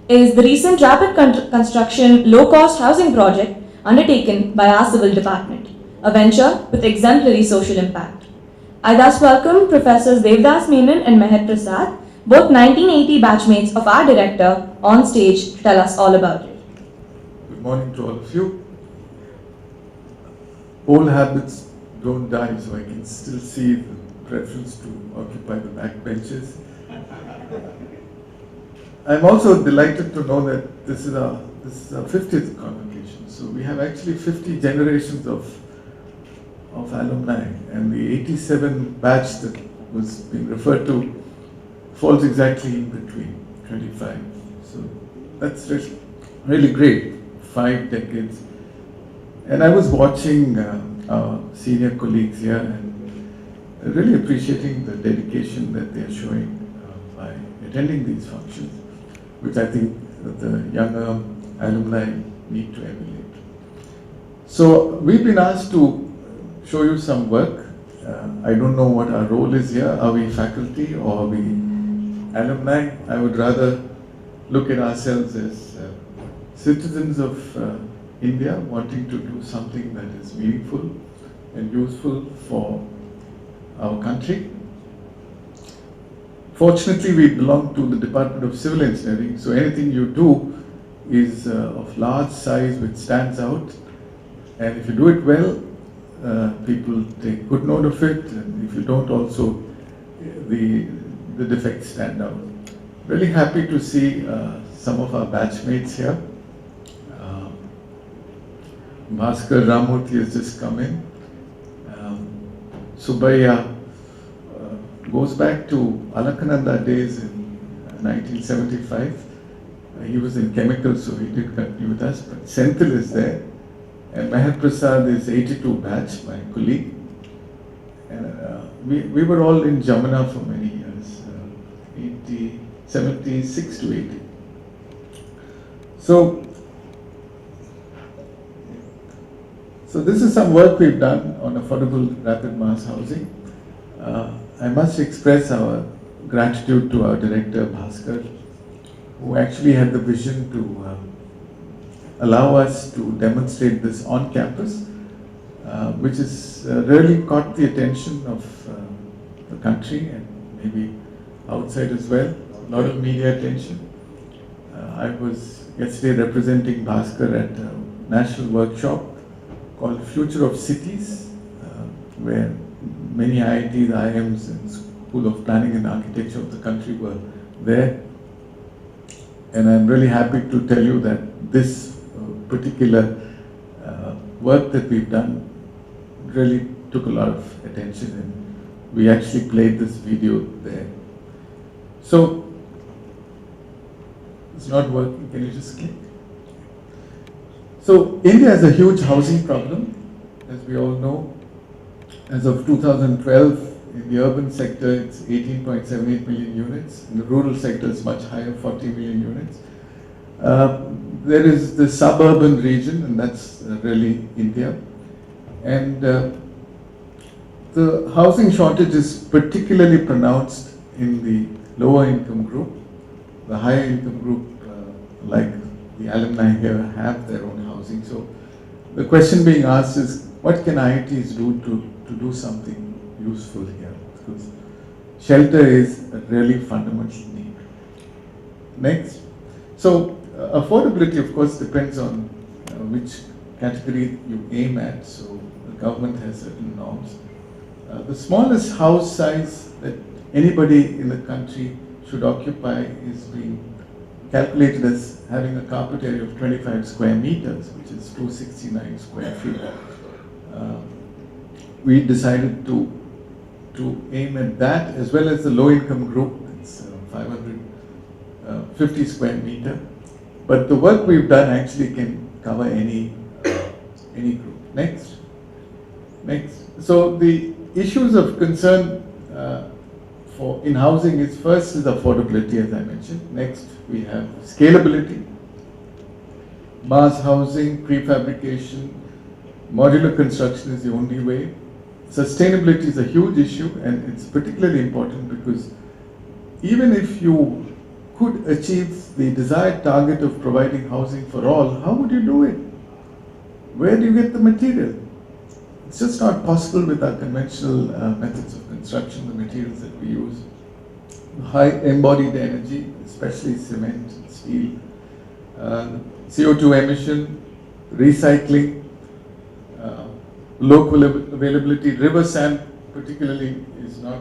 is the recent rapid construction low-cost housing project undertaken by our civil department, a venture with exemplary social impact. I thus welcome Professors Devdas Menon and Meher Prasad, both 1980 batchmates of our director, on stage to tell us all about it. Good morning to all of you. Old habits don't die, so I can still see the preference to occupy the back benches. I'm also delighted to know that this is our 50th convocation. So we have actually 50 generations of alumni, and the 87 batch that was being referred to falls exactly in between, 25. So that's really great, 5 decades. And I was watching our senior colleagues here and really appreciating the dedication that they are showing by attending these functions, which I think the younger alumni need to emulate. So we've been asked to show you some work. I don't know what our role is here. Are we faculty or are we alumni? I would rather look at ourselves as citizens of India wanting to do something that is meaningful and useful for our country. Fortunately, we belong to the Department of Civil Engineering, so anything you do is of large size which stands out, and if you do it well, people take good note of it, and if you don't, also the defects stand out. Really happy to see some of our batchmates here. Bhaskar Ramurthy has just come in. Subbayya goes back to Alakananda days in 1975. He was in chemicals, so he did continue with us, but Senthil is there. And Meher Prasad is 82 batch, my colleague. And we were all in Jamuna for many years, 76 to 80. So this is some work we've done on affordable rapid mass housing. I must express our gratitude to our director Bhaskar, who actually had the vision to allow us to demonstrate this on campus, which has really caught the attention of the country and maybe outside as well. A lot of media attention. I was yesterday representing Bhaskar at a national workshop called Future of Cities, where many IITs, IIMs and School of Planning and Architecture of the country were there. And I'm really happy to tell you that this particular work that we've done really took a lot of attention, and we actually played this video there. So, it's not working, can you just click? So, India has a huge housing problem, as we all know. As of 2012, in the urban sector, it's 18.78 million units. In the rural sector, it's much higher, 40 million units. There is the suburban region, and that's really India. And the housing shortage is particularly pronounced in the lower income group. The higher income group, like the alumni here, have their own housing. So the question being asked is, what can IITs do to do something useful here? Because shelter is a really fundamental need. Next. So affordability, of course, depends on which category you aim at. So the government has certain norms. The smallest house size that anybody in the country should occupy is being calculated as having a carpet area of 25 square meters, which is 269 square feet. We decided to aim at that, as well as the low income group. It's 550 square meter. But the work we've done actually can cover any group. Next. So the issues of concern in housing is first is affordability, as I mentioned. Next, we have scalability, mass housing, prefabrication, modular construction is the only way. Sustainability is a huge issue, and it's particularly important because even if you could achieve the desired target of providing housing for all, how would you do it? Where do you get the material? It's just not possible with our conventional methods of construction, the materials that we use. High embodied energy, especially cement and steel, CO2 emission, recycling, local availability. River sand particularly is not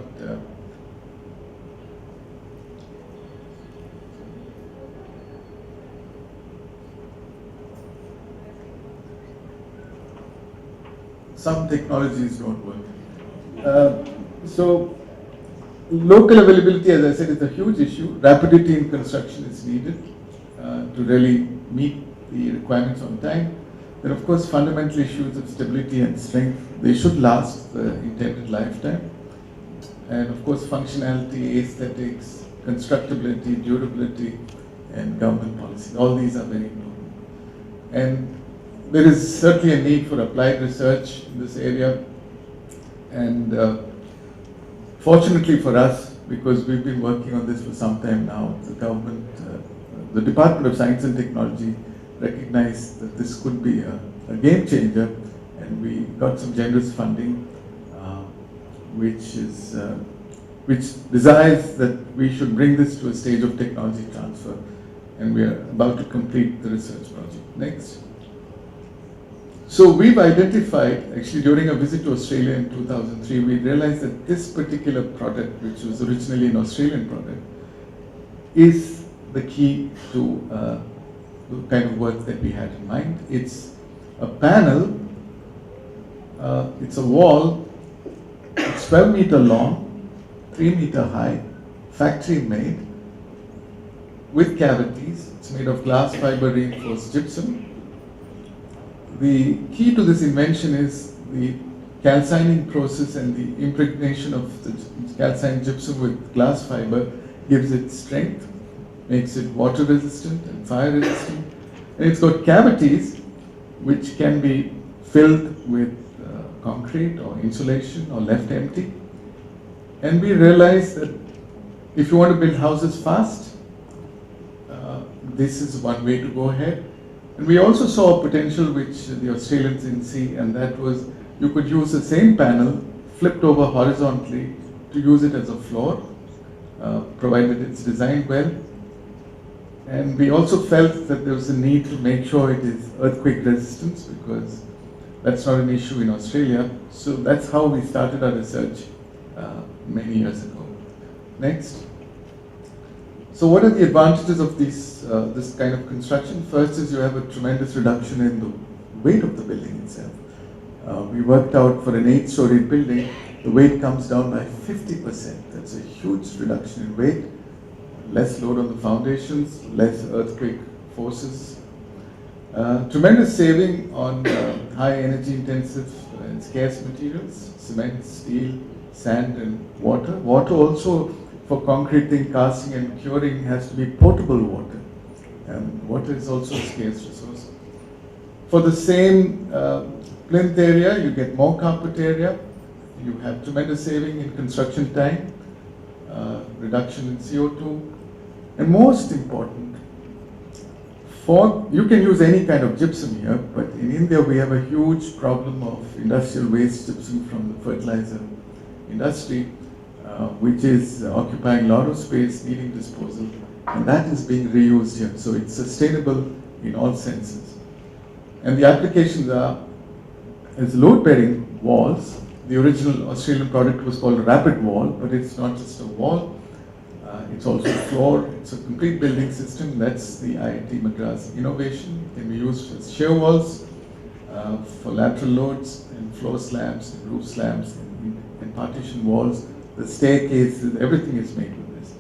some technologies don't work. So local availability, as I said, is a huge issue. Rapidity in construction is needed to really meet the requirements on time. Then, of course, fundamental issues of stability and strength. They should last the intended lifetime. And, of course, functionality, aesthetics, constructability, durability, and government policy. All these are very important. And there is certainly a need for applied research in this area. And fortunately for us, because we've been working on this for some time now, the government, the Department of Science and Technology recognized that this could be a game changer, and we got some generous funding, which desires that we should bring this to a stage of technology transfer, and we are about to complete the research project. Next. So we've identified, actually during a visit to Australia in 2003, we realized that this particular product, which was originally an Australian product, is the key to the kind of work that we had in mind. It's a panel, it's a wall, it's 12 meter long, 3 meter high, factory made, with cavities. It's made of glass fiber reinforced gypsum. The key to this invention is the calcining process, and the impregnation of the calcined gypsum with glass fiber gives it strength, makes it water resistant and fire resistant. And it's got cavities which can be filled with concrete or insulation or left empty. And we realized that if you want to build houses fast, this is one way to go ahead. And we also saw a potential which the Australians didn't see, and that was you could use the same panel flipped over horizontally to use it as a floor, provided it's designed well. And we also felt that there was a need to make sure it is earthquake resistant, because that's not an issue in Australia. So that's how we started our research many years ago. Next. So what are the advantages of this kind of construction? First is you have a tremendous reduction in the weight of the building itself. We worked out for an 8-story building, the weight comes down by 50%. That's a huge reduction in weight. Less load on the foundations, less earthquake forces. Tremendous saving on high energy intensive and scarce materials, cement, steel, sand and water. Water also, for concreting, casting and curing, has to be potable water. And water is also a scarce resource. For the same plinth area, you get more carpet area. You have tremendous saving in construction time, reduction in CO2. And most important, you can use any kind of gypsum here, but in India we have a huge problem of industrial waste gypsum from the fertilizer industry, which is occupying a lot of space, needing disposal, and that is being reused here. So it's sustainable in all senses. And the applications are as load-bearing walls. The original Australian product was called a rapid wall, but it's not just a wall. It's also a floor. It's a complete building system. That's the Iitmadras innovation. It can be used as shear walls for lateral loads, and floor slabs, and roof slabs, and partition walls. The staircase, everything is made with this.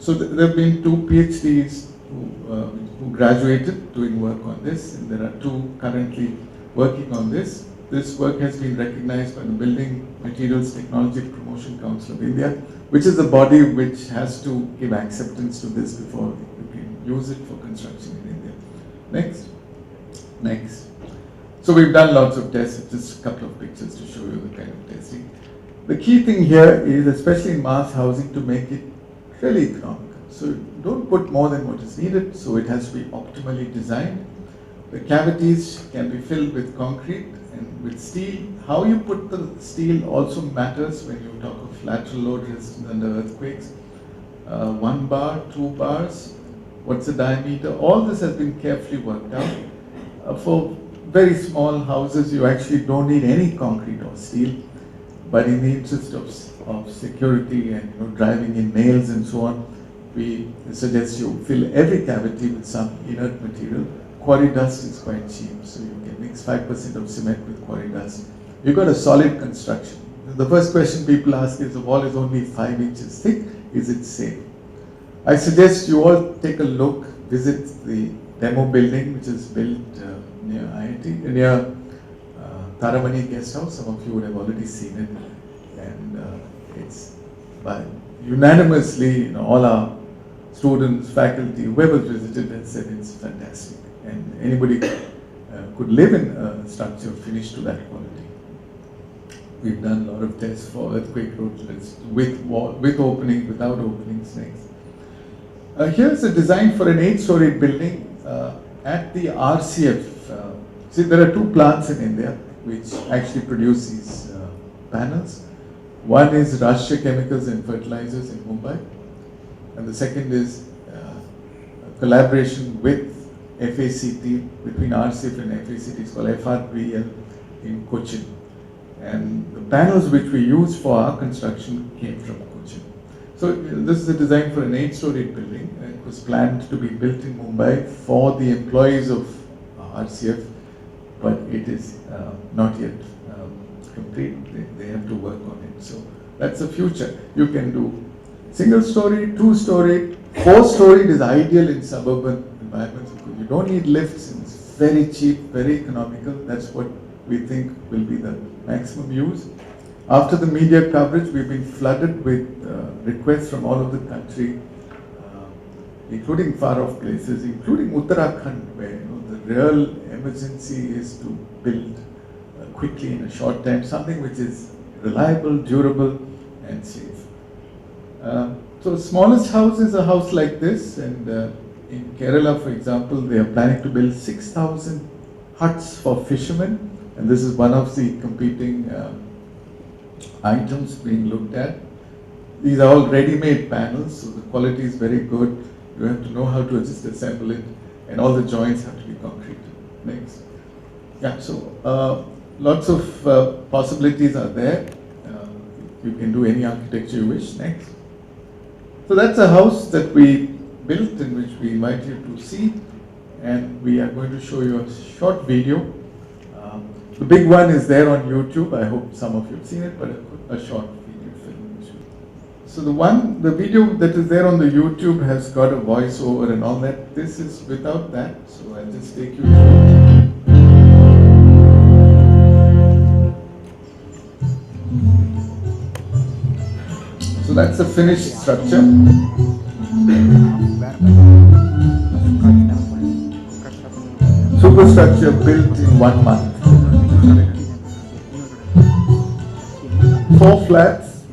So there have been 2 PhDs who graduated doing work on this, and there are 2 currently working on this. This work has been recognized by the Building Materials Technology Promotion Council of India, which is a body which has to give acceptance to this before you can use it for construction in India. Next. Next. So we've done lots of tests, just a couple of pictures to show you the kind of testing. The key thing here is, especially in mass housing, to make it fairly economical. So don't put more than what is needed, so it has to be optimally designed. The cavities can be filled with concrete and with steel. How you put the steel also matters when you talk of lateral load resistance under earthquakes. 1 bar, 2 bars, what's the diameter? All this has been carefully worked out. For very small houses, you actually don't need any concrete or steel, but in the interest of security and driving in nails and so on, we suggest you fill every cavity with some inert material. Quarry dust is quite cheap, so you can mix 5% of cement with quarry dust. You've got a solid construction. The first question people ask is, the wall is only 5 inches thick, is it safe? I suggest you all take a look, visit the demo building which is built near IIT, near Taramani Guest House. Some of you would have already seen it, and it's by unanimously, all our students, faculty, whoever visited has said it's fantastic, and anybody could live in a structure finished to that quality. We've done a lot of tests for earthquake roadlets with wall, with opening, without openings next. Here's a design for an 8-story building at the RCF. See, there are 2 plants in India which actually produce these panels. One is Rashtriya Chemicals and Fertilizers in Mumbai, and the second is a collaboration with FACT, between RCF and FACT. It's called FRPL in Cochin. And the panels which we use for our construction came from Cochin. So this is a design for an 8-story building. It was planned to be built in Mumbai for the employees of RCF, but it is not yet complete. They have to work on it. So that's the future. You can do single-story, 2-story, 4-story is ideal in suburban environments because you don't need lifts. It's very cheap, very economical. That's what we think will be the maximum use. After the media coverage, we've been flooded with requests from all over the country, including far-off places, including Uttarakhand, where the real emergency is to build quickly in a short time, something which is reliable, durable, and safe. So the smallest house is a house like this, and in Kerala, for example, they are planning to build 6,000 huts for fishermen, and this is one of the competing items being looked at. These are all ready-made panels, so the quality is very good. You have to know how to just assemble it, and all the joints have to be concrete. Next. Yeah, so lots of possibilities are there. You can do any architecture you wish. Next. So that's a house that we built, in which we invite you to see, and we are going to show you a short video. The big one is there on YouTube. I hope some of you have seen it, but a short video film. So the video that is there on the YouTube has got a voiceover and all that. This is without that, so I'll just take you through. So that's a finished structure. Superstructure built in 1 month. 4 flats,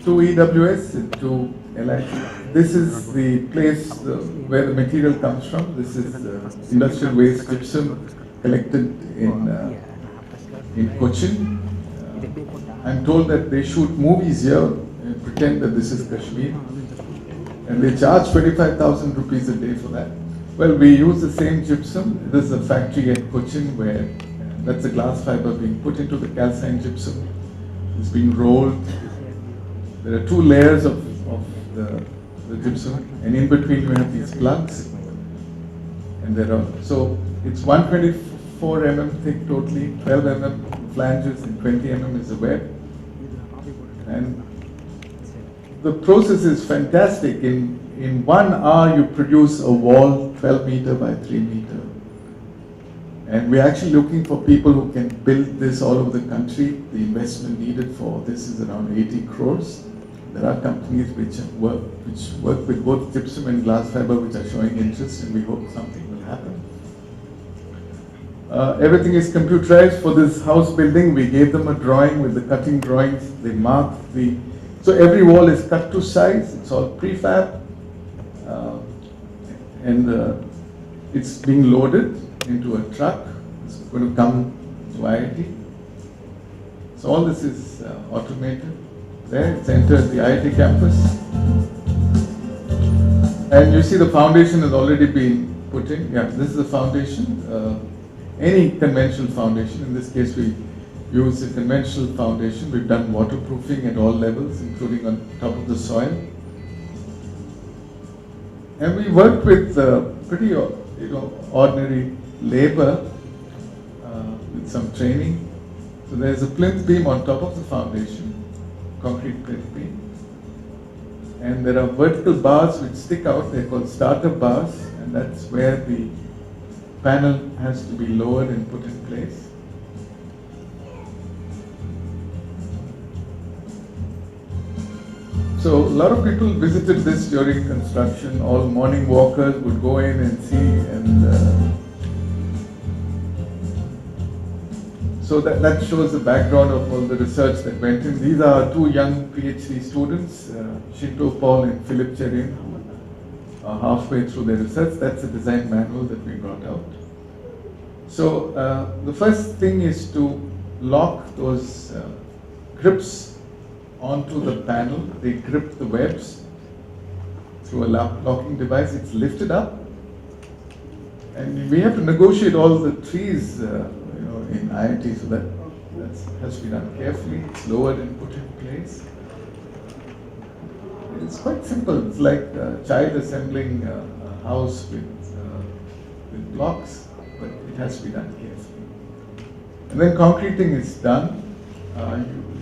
2 EWS and 2 LIC. This is the place where the material comes from. This is industrial waste gypsum collected in Cochin. I'm told that they shoot movies here and pretend that this is Kashmir, and they charge 25,000 rupees a day for that. Well, we use the same gypsum. This is a factory at Cochin where that's the glass fiber being put into the calcined gypsum. It's being rolled. There are 2 layers of the gypsum, and in between you have these plugs. And so it's 124 mm thick totally, 12 mm flanges, and 20 mm is the web. And the process is fantastic. In 1 hour you produce a wall 12 meter by 3 meter. And we're actually looking for people who can build this all over the country. The investment needed for this is around 80 crores. There are companies which work with both gypsum and glass fiber which are showing interest, and we hope something will happen. Everything is computerized for this house building. We gave them a drawing with the cutting drawings. They marked the So every wall is cut to size, it's all prefab, and it's being loaded into a truck. It's going to come to IIT. So all this is automated. There, it's entered the IIT campus. And you see the foundation has already been put in. Yeah, this is the foundation. Any conventional foundation, in this case we use a conventional foundation. We've done waterproofing at all levels, including on top of the soil. And we worked with pretty ordinary labor with some training. So there's a plinth beam on top of the foundation, concrete plinth beam. And there are vertical bars which stick out, they're called starter bars, and that's where the panel has to be lowered and put in place. So a lot of people visited this during construction. All morning walkers would go in and see, and so that shows the background of all the research that went in. These are two young PhD students, Shinto Paul and Philip Cherin, halfway through their research. That's a design manual that we brought out. So the first thing is to lock those grips onto the panel. They grip the webs through a locking device. It's lifted up, and we have to negotiate all the trees in IIT, so that has to be done carefully. It's lowered and put in place. It's quite simple. It's like a child assembling a house with blocks, but it has to be done carefully. And then concreting is done.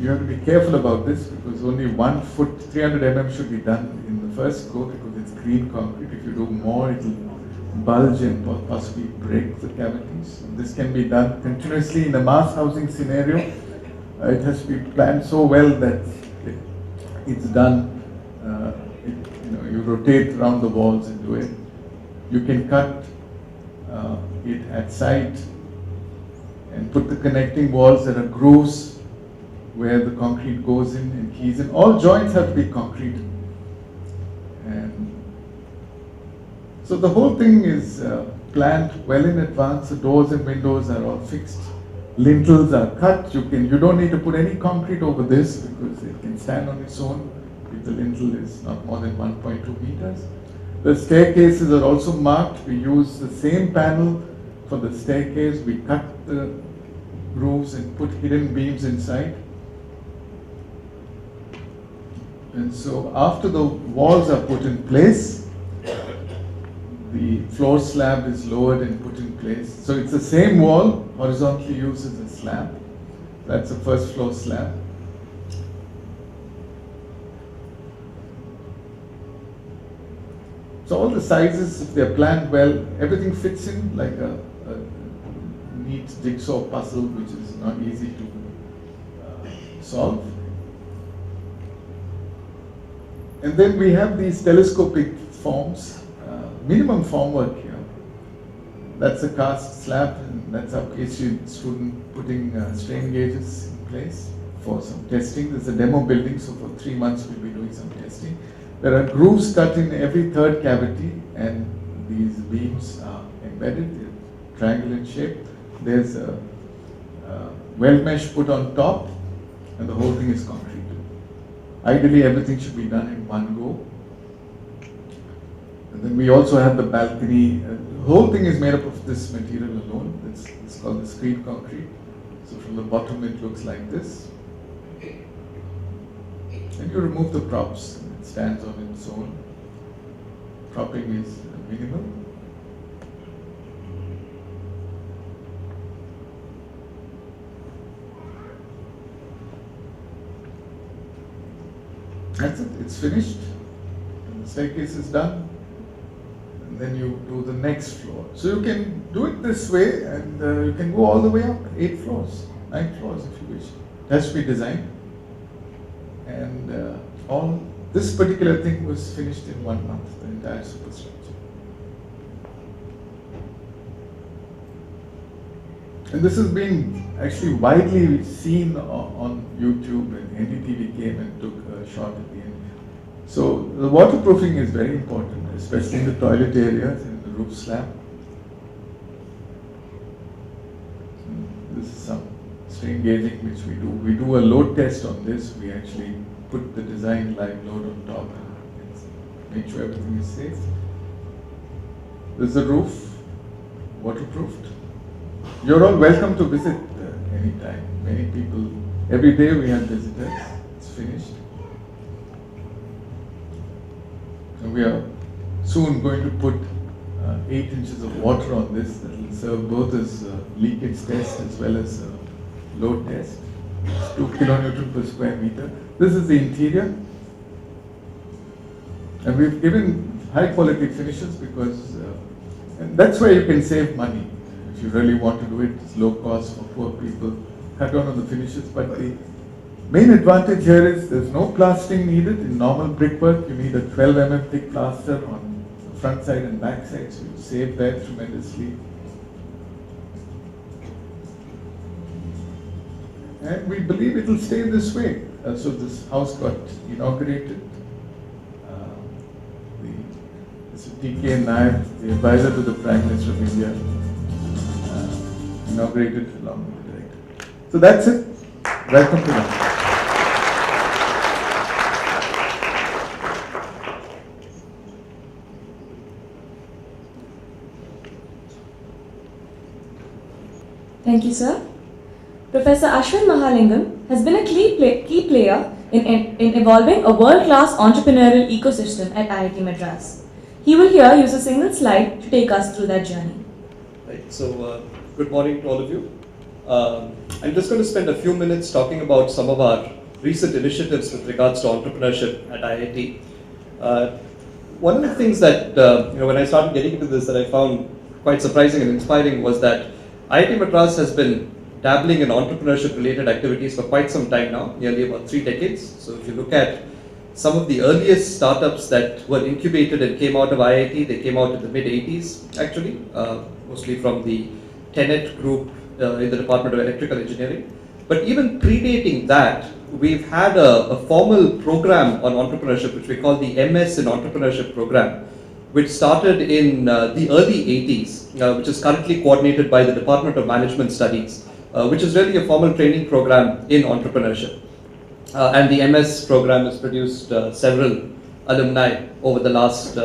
You have to be careful about this, because only 1 foot, 300 mm should be done in the first go, because it's green concrete. If you do more, it will bulge and possibly break the cavities. This can be done continuously in a mass housing scenario. It has to be planned so well that it's done. You rotate around the walls and do it. You can cut it at site and put the connecting walls. There are grooves where the concrete goes in and keys in. All joints have to be concrete. And so the whole thing is planned well in advance. The doors and windows are all fixed. Lintels are cut. You don't need to put any concrete over this, because it can stand on its own if the lintel is not more than 1.2 meters. The staircases are also marked. We use the same panel for the staircase. We cut the grooves and put hidden beams inside. And so after the walls are put in place, the floor slab is lowered and put in place. So it's the same wall, horizontally used as a slab. That's the first floor slab. So all the sizes, if they're planned well, everything fits in like a neat jigsaw puzzle, which is not easy to solve. And then we have these telescopic forms, minimum formwork here. That's a cast slab, and that's our PhD student putting strain gauges in place for some testing. There's a demo building, so for 3 months we'll be doing some testing. There are grooves cut in every third cavity, and these beams are embedded, they're triangular in shape. There's a weld mesh put on top, and the whole thing is concrete. Ideally, everything should be done in one go. And then we also have the balcony. The whole thing is made up of this material alone. It's called the screen concrete. So from the bottom, it looks like this. And you remove the props, and it stands on its own. Propping is minimal. That's it, it's finished. And the staircase is done. And then you do the next floor. So you can do it this way, and you can go all the way up, 8 floors, 9 floors if you wish. It has to be designed. And all this particular thing was finished in 1 month, the entire superstructure. And this has been actually widely seen on YouTube, and NDTV came and took a shot at the end. So the waterproofing is very important, especially in the toilet areas and the roof slab. This is some strain gauging which we do. We do a load test on this. We actually put the design live load on top and make sure everything is safe. This is the roof, waterproofed. You're all welcome to visit anytime. Many people, every day we have visitors. It's finished. And we are soon going to put 8 inches of water on this that will serve both as leakage test as well as load test. It's 2 kilonewton per square meter. This is the interior. And we've given high quality finishes because and that's where you can save money. If you really want to do it, it's low cost for poor people. Cut down on the finishes, but the main advantage here is there's no plastering needed. In normal brickwork, you need a 12 mm thick plaster on the front side and back side, so you save that tremendously. And we believe it will stay this way. So this house got inaugurated. This is D.K. Nair, the advisor to the Prime Minister of India, inaugurated along with the director. So that's it. Welcome to that. Thank you, sir. Professor Ashwin Mahalingam has been a key player in evolving a world-class entrepreneurial ecosystem at IIT Madras. He will here use a single slide to take us through that journey. Right, so good morning to all of you. I'm just going to spend a few minutes talking about some of our recent initiatives with regards to entrepreneurship at IIT. One of the things that, when I started getting into this that I found quite surprising and inspiring was that IIT Madras has been dabbling in entrepreneurship related activities for quite some time now, nearly about 3 decades. So if you look at some of the earliest startups that were incubated and came out of IIT, they came out in the mid-80s actually, mostly from the Tenet group in the Department of Electrical Engineering. But even predating that, we've had a formal program on entrepreneurship, which we call the MS in Entrepreneurship program, which started in the early 80s, which is currently coordinated by the Department of Management Studies, which is really a formal training program in entrepreneurship. And the MS program has produced several alumni over the last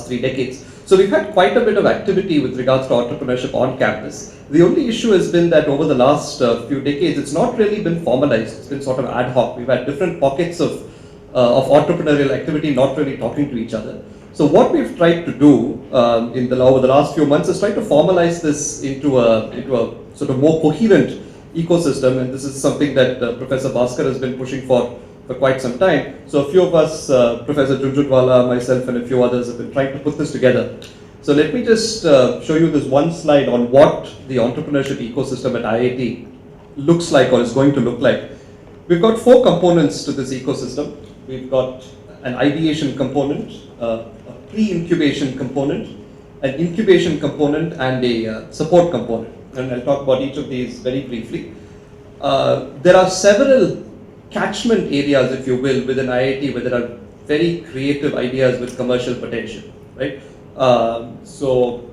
3 decades. So we've had quite a bit of activity with regards to entrepreneurship on campus. The only issue has been that over the last few decades, it's not really been formalized. It's been sort of ad hoc. We've had different pockets of entrepreneurial activity not really talking to each other. So what we've tried to do over the last few months is try to formalize this into a sort of more coherent ecosystem, and this is something that Professor Bhaskar has been pushing for quite some time. So a few of us, Professor Junjunwala, myself and a few others have been trying to put this together. So let me just show you this one slide on what the entrepreneurship ecosystem at IIT looks like or is going to look like. We've got 4 components to this ecosystem. We've got an ideation component, a pre-incubation component, an incubation component, and a support component. And I'll talk about each of these very briefly. There are several catchment areas, if you will, within IIT where there are very creative ideas with commercial potential, right? So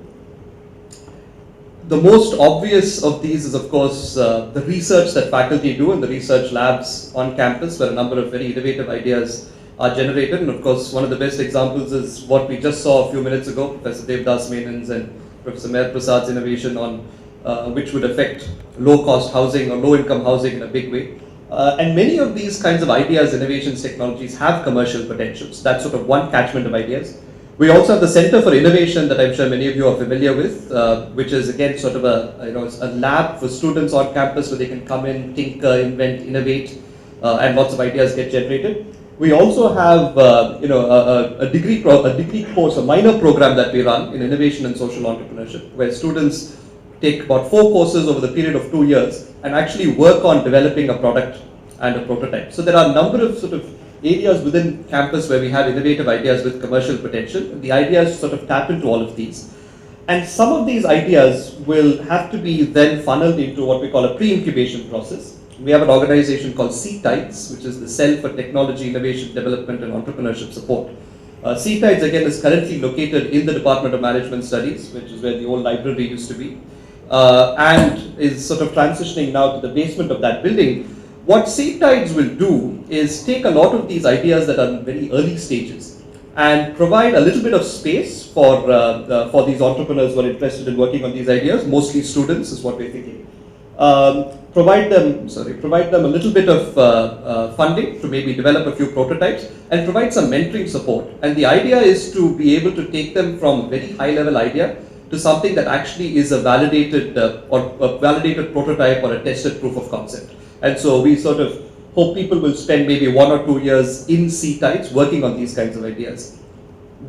the most obvious of these is, of course, the research that faculty do in the research labs on campus, where a number of very innovative ideas are generated. And of course, one of the best examples is what we just saw a few minutes ago, Professor Devdas Menon's and Professor Meher Prasad's innovation on which would affect low-cost housing or low-income housing in a big way. And many of these kinds of ideas, innovations, technologies have commercial potentials. That's sort of one catchment of ideas. We also have the Center for Innovation that I'm sure many of you are familiar with, which is again sort of a lab for students on campus where they can come in, tinker, invent, innovate, and lots of ideas get generated. We also have a degree course, a minor program that we run in innovation and social entrepreneurship, where students take about 4 courses over the period of 2 years and actually work on developing a product and a prototype. So there are a number of sort of areas within campus where we have innovative ideas with commercial potential. And the idea is to sort of tap into all of these. And some of these ideas will have to be then funneled into what we call a pre-incubation process. We have an organization called CTIDES, which is the Cell for Technology, Innovation, Development and Entrepreneurship Support. CTIDES again is currently located in the Department of Management Studies, which is where the old library used to be, and is sort of transitioning now to the basement of that building. What CTIDES will do is take a lot of these ideas that are in very early stages and provide a little bit of space for these entrepreneurs who are interested in working on these ideas, mostly students is what we're thinking. Provide them a little bit of funding to maybe develop a few prototypes and provide some mentoring support. And the idea is to be able to take them from a very high level idea to something that actually is a validated prototype or a tested proof of concept. And so we sort of hope people will spend maybe 1 or 2 years in CTIDES working on these kinds of ideas.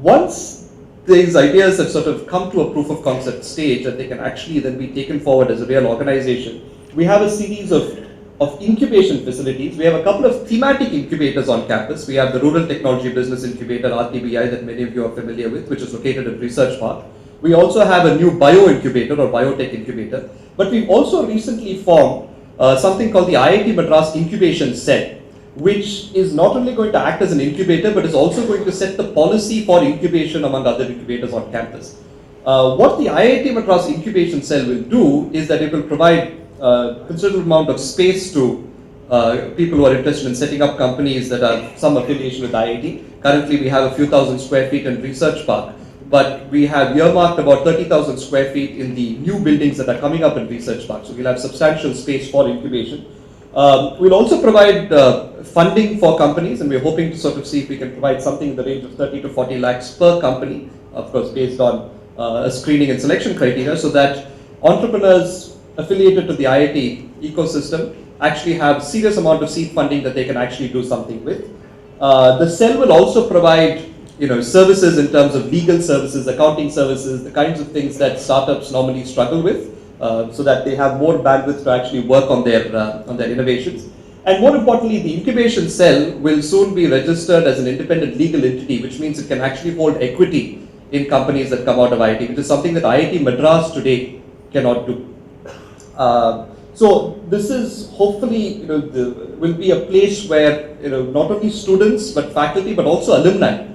Once these ideas have sort of come to a proof of concept stage and they can actually then be taken forward as a real organization, we have a series of incubation facilities. We have a couple of thematic incubators on campus. We have the Rural Technology Business Incubator, RTBI, that many of you are familiar with, which is located at Research Park. We also have a new bio incubator or biotech incubator. But we've also recently formed something called the Iitmadras Incubation Cell, which is not only going to act as an incubator, but is also going to set the policy for incubation among other incubators on campus. What the Iitmadras Incubation Cell will do is that it will provide considerable amount of space to people who are interested in setting up companies that have some affiliation with IIT. Currently, we have a few thousand square feet in Research Park, but we have earmarked about 30,000 square feet in the new buildings that are coming up in Research Park. So we'll have substantial space for incubation. We'll also provide funding for companies, and we're hoping to sort of see if we can provide something in the range of 30 to 40 lakhs per company, of course, based on a screening and selection criteria, so that entrepreneurs affiliated to the IIT ecosystem actually have serious amount of seed funding that they can actually do something with. The cell will also provide services in terms of legal services, accounting services, the kinds of things that startups normally struggle with, so that they have more bandwidth to actually work on their innovations. And more importantly, the incubation cell will soon be registered as an independent legal entity, which means it can actually hold equity in companies that come out of IIT, which is something that Iitmadras today cannot do. So this is hopefully will be a place where not only students but faculty but also alumni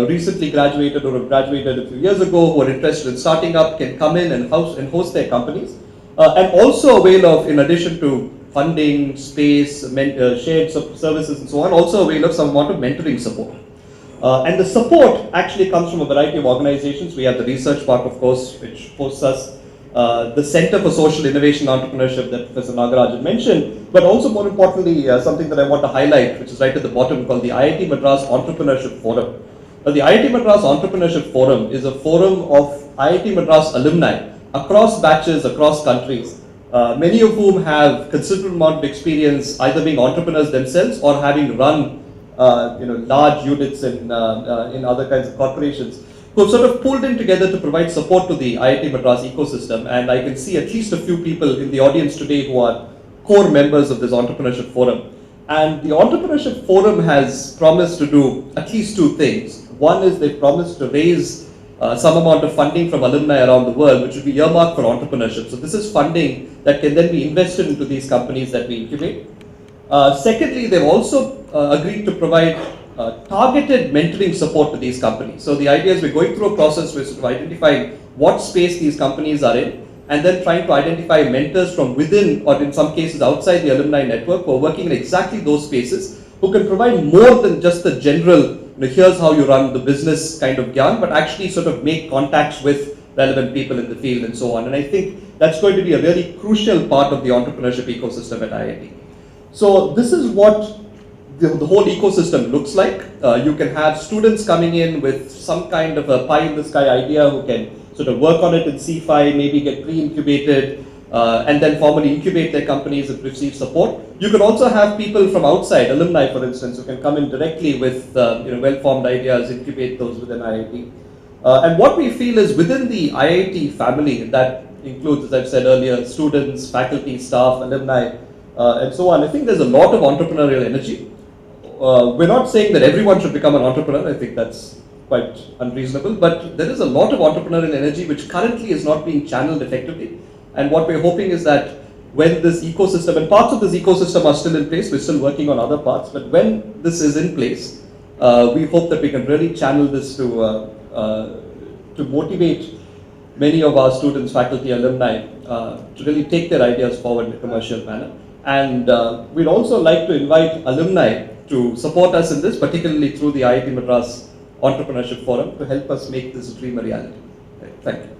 recently graduated or have graduated a few years ago who are interested in starting up can come in and host their companies, and also a way of, in addition to funding, space, shared services and so on, also a way of some amount of mentoring support. And the support actually comes from a variety of organizations. We have the Research Park, of course, which hosts us. The Center for Social Innovation and Entrepreneurship that Professor Nagarajan mentioned, but also more importantly, something that I want to highlight, which is right at the bottom, called the Iitmadras Entrepreneurship Forum. Now, the Iitmadras Entrepreneurship Forum is a forum of Iitmadras alumni across batches, across countries, many of whom have considerable amount of experience either being entrepreneurs themselves or having run large units in other kinds of corporations, who have sort of pulled in together to provide support to the Iitmadras ecosystem. And I can see at least a few people in the audience today who are core members of this entrepreneurship forum. And the entrepreneurship forum has promised to do at least two things. One is they promised to raise some amount of funding from alumni around the world, which will be earmarked for entrepreneurship. So this is funding that can then be invested into these companies that we incubate. Secondly, they've also agreed to provide targeted mentoring support to these companies. So the idea is we're going through a process where sort of identifying what space these companies are in, and then trying to identify mentors from within, or in some cases outside the alumni network, who are working in exactly those spaces, who can provide more than just the general, here's how you run the business kind of yarn, but actually sort of make contacts with relevant people in the field and so on. And I think that's going to be a really crucial part of the entrepreneurship ecosystem at IIT. So this is what the whole ecosystem looks like. You can have students coming in with some kind of a pie in the sky idea who can sort of work on it in C5, maybe get pre-incubated, and then formally incubate their companies and receive support. You can also have people from outside, alumni for instance, who can come in directly with well-formed ideas, incubate those within IIT. And what we feel is within the IIT family, that includes, as I've said earlier, students, faculty, staff, alumni, and so on. I think there's a lot of entrepreneurial energy. We're not saying that everyone should become an entrepreneur. I think that's quite unreasonable, but there is a lot of entrepreneurial energy which currently is not being channeled effectively. And what we're hoping is that when this ecosystem, and parts of this ecosystem are still in place, we're still working on other parts, but when this is in place, we hope that we can really channel this to motivate many of our students, faculty, alumni to really take their ideas forward in a commercial manner. And we'd also like to invite alumni to support us in this, particularly through the Iitmadras Entrepreneurship Forum, to help us make this dream a reality. Right. Thank you.